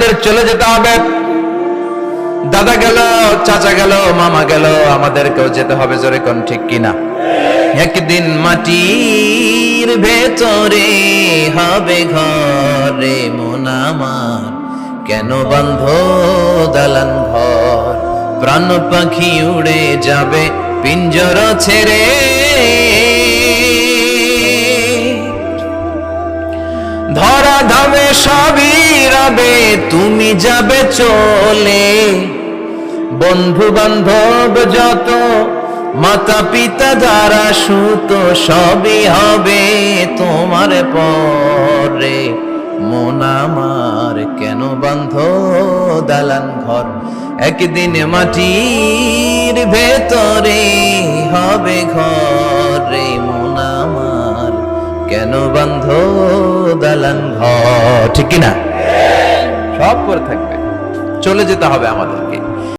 আমাদের চলে যেতে হবে। দাদা গেল, চাচা গেল, মামা গেল, আমাদেরকেও যেতে হবে। জোরে কোন ঠিক কিনা? একদিন মাটির ভেতরে হবে ঘরে মন আমার, কেন বন্ধ দালান ঘর? প্রাণ পাখি উড়ে যাবে পিঞ্জর ছেড়ে, ধরা ধামে সবই রবে, তুমি যাবে চলে। বন্ধু বান্ধব যত, মাতা পিতা যারা সুত, সবই হবে তোমার পরে। মন আমার কেন বন্ধ দালান ঘর? একদিন মাটির ভেতরে হবে ঘরে মন আমার, কেন বন্ধ দালান ঘর? ঠিক কিনা? সব করে থাকবে, চলে যেতে হবে আমাদেরকে।